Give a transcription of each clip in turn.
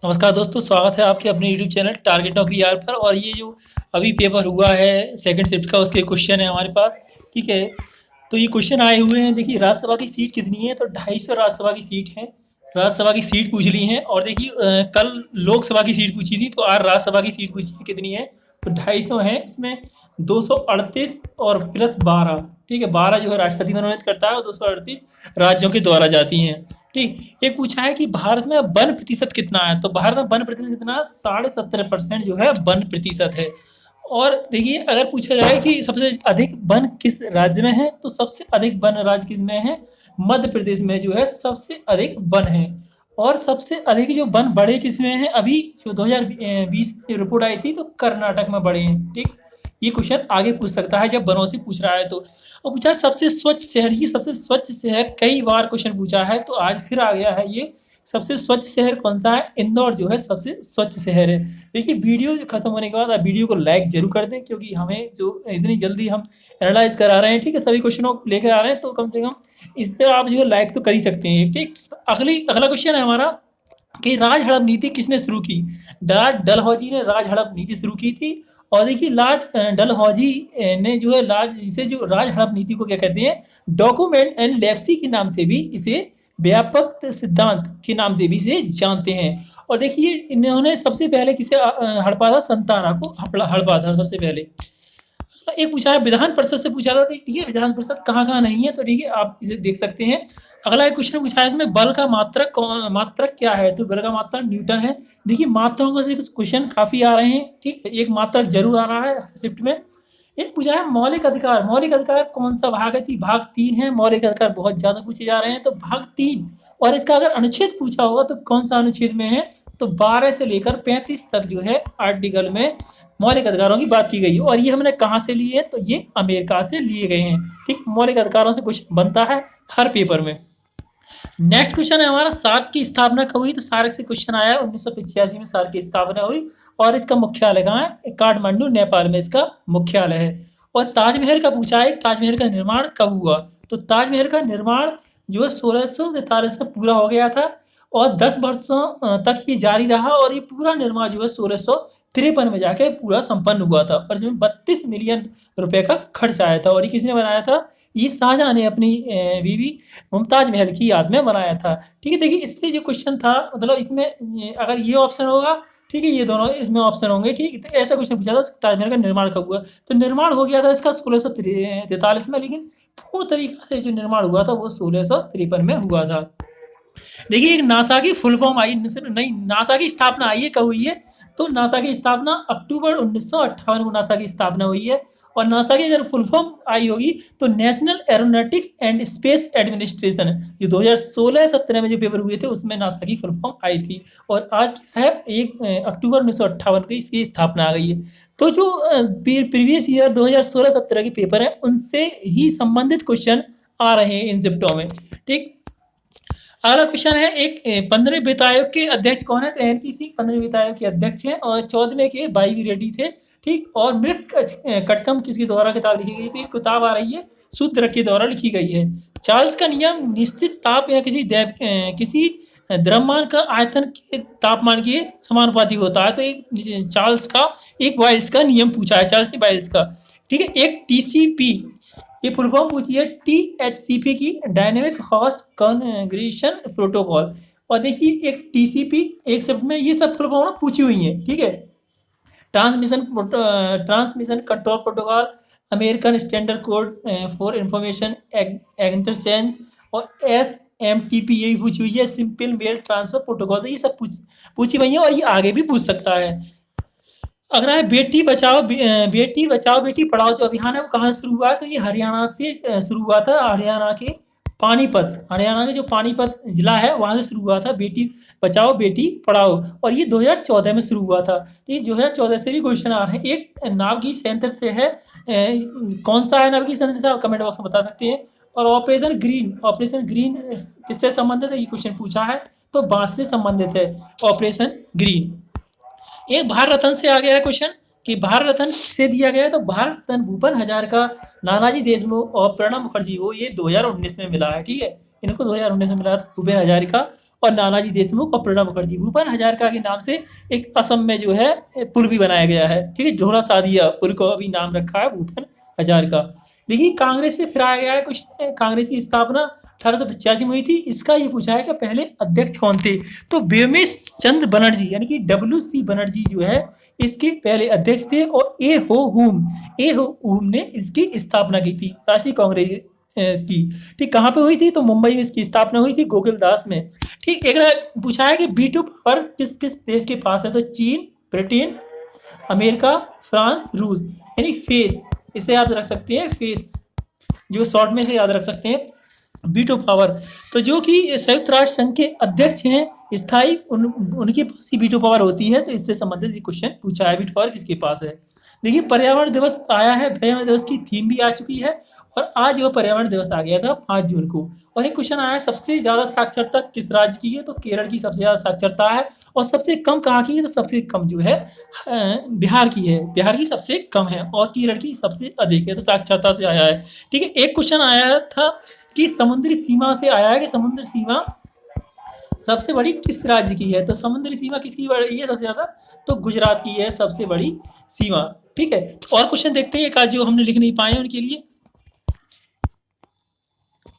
नमस्कार दोस्तों, स्वागत है आपके अपने यूट्यूब चैनल टारगेट नौकरी यार पर। और ये जो अभी पेपर हुआ है सेकंड शिफ्ट का, उसके क्वेश्चन है हमारे पास। ठीक है, तो ये क्वेश्चन आए हुए हैं। देखिए, राज्यसभा की सीट कितनी है? तो 250 राज्यसभा की सीट है। राज्यसभा की सीट पूछ ली है। और देखिए, कल लोकसभा की सीट पूछी थी, तो आज राज्यसभा की सीट पूछी है कितनी है। तो 250 है इसमें। 238 और प्लस 12। ठीक है, 12 जो है राष्ट्रपति मनोनीत करता है और 238 राज्यों के द्वारा जाती हैं। ठीक, एक पूछा है कि भारत में वन प्रतिशत कितना है? तो भारत में वन प्रतिशत कितना है? 17.5% जो है वन प्रतिशत है। और देखिए, अगर पूछा जाए कि सबसे अधिक वन किस राज्य में है, तो सबसे अधिक वन राज्य किस में है? मध्य प्रदेश में जो है सबसे अधिक वन है। और सबसे अधिक जो वन बड़े किस में है? अभी जो 2020 की रिपोर्ट आई थी, तो कर्नाटक में बड़े हैं। ठीक, ये क्वेश्चन आगे पूछ सकता है जब वनों से पूछ रहा है तो। और पूछा है सबसे स्वच्छ शहर। ये सबसे स्वच्छ शहर कई बार क्वेश्चन पूछा है, तो आज फिर आ गया है ये। सबसे स्वच्छ शहर कौन सा है? इंदौर जो है सबसे स्वच्छ शहर है। देखिए, वीडियो खत्म होने के बाद आप वीडियो को लाइक जरूर कर दें, क्योंकि हमें जो इतनी जल्दी हम एनालाइज करा रहे हैं, ठीक है, सभी क्वेश्चनों को लेकर आ रहे हैं, तो कम से कम इस पर आप जो है लाइक तो कर ही सकते हैं। ठीक, तो अगला क्वेश्चन है हमारा कि राज हड़प नीति किसने शुरू की? लॉर्ड डलहौजी ने राज हड़प नीति शुरू की थी। और देखिए, लॉर्ड डलहौजी ने जो है इसे जो राज हड़प नीति को क्या कहते हैं? डॉक्यूमेंट एंड लेप्सी के नाम से भी इसे, व्यापक सिद्धांत के नाम से भी इसे जानते हैं। और देखिए, इन्होंने सबसे पहले किसे हड़पा था? संतारा को हड़पा था सबसे पहले। एक पूछा है विधान परिषद से पूछा था। ठीक है, विधान परिषद कहाँ कहाँ नहीं है, तो ठीक है आप इसे देख सकते हैं। अगला एक क्वेश्चन पूछा है इसमें, बल का मात्रक मात्रक क्या है? तो बल का मात्रक न्यूटन है। देखिए, मात्राओं का से कुछ क्वेश्चन काफी आ रहे हैं। ठीक है, एक मात्रक जरूर आ रहा है शिफ्ट में। एक पूछा है मौलिक अधिकार। मौलिक अधिकार कौन सा भाग है? तो भाग 3 है। मौलिक अधिकार बहुत ज्यादा पूछे जा रहे हैं, तो भाग 3। और इसका अगर अनुच्छेद पूछा होगा तो कौन सा अनुच्छेद में है? तो 12 से लेकर 35 तक जो है आर्टिकल में मौलिक अधिकारों की बात की गई है। और ये हमने कहाँ से लिए हैं? तो ये अमेरिका से लिए गए हैं। ठीक, मौलिक अधिकारों से कुछ बनता है हर पेपर में। नेक्स्ट क्वेश्चन है हमारा, सार्क की स्थापना कब हुई? तो सार्क से क्वेश्चन आया है 1985 में सार्क की स्थापना हुई। और इसका मुख्यालय कहाँ है? काठमांडू, नेपाल में इसका मुख्यालय है। और ताजमहल का पूछा है, ताजमहल का निर्माण कब हुआ? तो ताजमहल का निर्माण जो है 1643 में पूरा हो गया था। और 10 वर्षों तक ये जारी रहा। और ये पूरा निर्माण जो है 1653 में जाके पूरा संपन्न हुआ था। और इसमें 32 मिलियन रुपए का खर्च आया था। और ये किसने बनाया था? ये शाहजहां ने अपनी बीवी मुमताज महल की याद में बनाया था। ठीक है, देखिए इससे जो क्वेश्चन था, मतलब इसमें अगर ये ऑप्शन होगा, ठीक है, ये दोनों इसमें ऑप्शन होंगे। ठीक, तो ऐसा क्वेश्चन पूछा था ताजमहल का निर्माण कब हुआ? तो निर्माण हो गया था इसका 1643 में, लेकिन पूर्ण तरीका से जो निर्माण हुआ था वो 1653 में हुआ था। देखिए, एक नासा की फुल फॉर्म आई नहीं, नासा की स्थापना आई है कब हुई है? तो नासा की स्थापना अक्टूबर 1958 को नासा की स्थापना हुई है। और नासा की अगर फुल फॉर्म आई होगी तो national aeronautics and space administration, जो 2016-17 में जो पेपर हुए थे उसमें नासा की फुल फॉर्म आई थी। और आज क्या है, 1 अक्टूबर 1958 को इसकी स्थापना आ गई है। तो जो प्रीवियस ईयर 2016-17 के पेपर हैं उनसे ही संबंधित क्वेश्चन आ रहे हैं इन शिफ्टों में। ठीक, अगला क्वेश्चन है, एक 15वें वित्त आयोग के अध्यक्ष कौन है? तो एनपीसी 15वें वित्त आयोग के अध्यक्ष हैं। और 14वें के वाई रेड्डी थे। ठीक, और मृत कटकम किसके द्वारा किताब लिखी गई? तो एक किताब आ रही है शूद्रक के द्वारा लिखी गई है। चार्ल्स का नियम निश्चित ताप या किसी द्रव्यमान का आयतन के तापमान के समानुपाती होता है। तो एक चार्ल्स का, एक वाइल्स का नियम पूछा है, चार्ल्स वाइल्स का। ठीक है, एक टीसीपी, ये फुल फॉर्म पूछी है टीएचसीपी की, डायनेमिक होस्ट कॉन्फ़िगरेशन प्रोटोकॉल। और देखिए, एक टीसीपी एक शब्द में ये सब फुल फॉर्म पूछी हुई है। ठीक है, transmission control protocol, American standard code for information exchange, और एसएमटीपी ये भी पूछी हुई है, सिंपल मेल ट्रांसफर प्रोटोकॉल। तो ये सब पूछी हुई है और ये आगे भी पूछ सकता है। अगला है बेटी बचाओ बेटी पढ़ाओ जो अभियान है वो कहाँ से शुरू हुआ है? तो ये हरियाणा से शुरू हुआ था। हरियाणा के जो पानीपत जिला है वहाँ से शुरू हुआ था, बेटी बचाओ बेटी पढ़ाओ। और ये 2014 में शुरू हुआ था। तो ये 2014 से भी क्वेश्चन आ रहे हैं। एक नाभिकीय संयंत्र से है, कौन सा है नाभिकीय संयंत्र से आप कमेंट बॉक्स में बता सकते हैं। और ऑपरेशन ग्रीन किससे संबंधित है? ये क्वेश्चन पूछा है, तो बांस से संबंधित है ऑपरेशन ग्रीन। एक भारत रत्न से आ गया है क्वेश्चन कि भारत रत्न किसे दिया गया है? तो भारत रत्न भूपेन हजारिका, नानाजी देशमुख और प्रणब मुखर्जी को ये 2019 में मिला है। ठीक है, इनको 2019 में मिला था भूपेन हजारिका और नानाजी देशमुख और प्रणब मुखर्जी। भूपेन हजारिका के नाम से एक असम में जो है पुल भी बनाया गया है, ठीक है, ढोला सादिया पुल को अभी नाम रखा है भूपेन हजारिका। देखिए कांग्रेस से फिर आया गया है कुछ, कांग्रेस की स्थापना 1885 में हुई थी। इसका ये पूछा है कि पहले अध्यक्ष कौन थे, तो व्योमेश चंद्र बनर्जी यानी कि WC बनर्जी जो है इसके पहले अध्यक्ष थे, और ए हो हूम ने इसकी स्थापना की थी, राष्ट्रीय कांग्रेस की। ठीक, कहाँ पे हुई थी, तो मुंबई में इसकी स्थापना हुई थी, गोकुलदास में। ठीक, एक पूछा है कि वीटो पर किस किस देश के पास है, तो चीन, ब्रिटेन, अमेरिका, फ्रांस, रूस, यानी फेस, इसे याद रख सकते हैं, फेस जो शॉर्ट में से याद रख सकते हैं, वीटो पावर। तो जो कि संयुक्त राष्ट्र संघ के अध्यक्ष हैं स्थायी, उनके पास ही वीटो पावर होती है। तो इससे संबंधित ये क्वेश्चन पूछा है, वीटो पावर किसके पास है। देखिए पर्यावरण दिवस आया है, पर्यावरण दिवस की थीम भी आ चुकी है, और आज वो पर्यावरण दिवस आ गया था 5 जून को। और एक क्वेश्चन आया, सबसे ज्यादा साक्षरता किस राज्य की है, तो केरल की सबसे ज्यादा साक्षरता है। और सबसे कम कहाँ की है, तो सबसे कम जो है बिहार की है, बिहार की सबसे कम है, और केरल की सबसे अधिक है। तो साक्षरता से आया है। ठीक है, एक क्वेश्चन आया था कि समुद्री सीमा से आया है कि समुद्र सीमा सबसे बड़ी किस राज्य की है, तो समुद्री सीमा किसकी बड़ी है सबसे ज्यादा, तो गुजरात की है सबसे बड़ी सीमा। ठीक है, और क्वेश्चन देखते हैं एक आज जो हमने लिख नहीं पाए उनके लिए।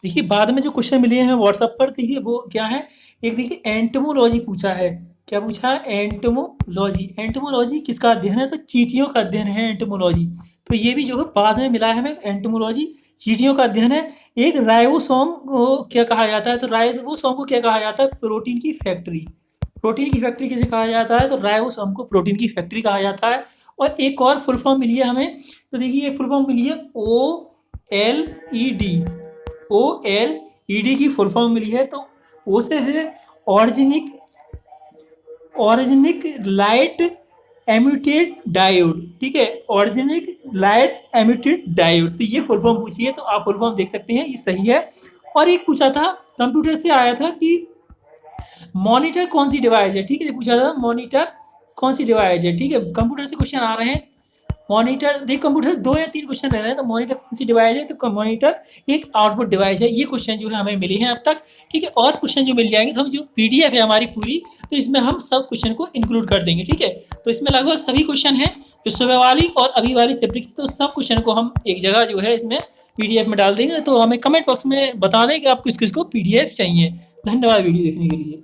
देखिए बाद में जो क्वेश्चन मिले हैं व्हाट्सएप पर, देखिए वो क्या है, एक देखिए एंटोमोलॉजी पूछा है। क्या पूछा है, एंटोमोलॉजी। एंटोमोलॉजी किसका अध्ययन है, तो चींटियों का अध्ययन है एंटोमोलॉजी। तो ये भी जो है बाद में मिला है हमें, एंटोमोलॉजी चींटियों का अध्ययन है। एक राइबोसोम को क्या कहा जाता है, तो राइबोसोम को क्या कहा जाता है, प्रोटीन की फैक्ट्री। प्रोटीन की फैक्ट्री किसे कहा जाता है, तो राइबोसोम को प्रोटीन की फैक्ट्री कहा जाता है। और एक और फुल फॉर्म मिली है हमें, तो देखिए एक फुल फॉर्म मिली है OLED। OLED की फुल फॉर्म मिली है, तो ओ से है ऑर्गेनिक लाइट एमिटेड डायोड। ठीक है, ऑर्गेनिक लाइट एमिटेड डायोड, तो ये फुल फॉर्म पूछी है, तो आप फुल फॉर्म देख सकते हैं, ये सही है। और एक पूछा था कंप्यूटर से आया था कि मॉनिटर कौन सी डिवाइस है। ठीक है, पूछा था मॉनिटर कौन सी डिवाइस है। ठीक है, कंप्यूटर से क्वेश्चन आ रहे हैं। मॉनिटर देख, कंप्यूटर 2 या 3 क्वेश्चन रह रहे हैं, तो मॉनिटर कौन सी डिवाइस है, तो मॉनिटर एक आउटपुट डिवाइस है। ये क्वेश्चन जो है हमें मिले हैं अब तक। ठीक है, और क्वेश्चन जो मिल जाएंगे, तो हम जो PDF है हमारी पूरी, तो इसमें हम सब क्वेश्चन को इंक्लूड कर देंगे। ठीक है, तो इसमें लगभग सभी क्वेश्चन हैं जो सुबह वाली और अभी वाली शिफ्ट की, तो सब क्वेश्चन को हम एक जगह जो है इसमें PDF में डाल देंगे। तो हमें कमेंट बॉक्स में बता दें कि आपको किस किस को PDF चाहिए। धन्यवाद वीडियो देखने के लिए।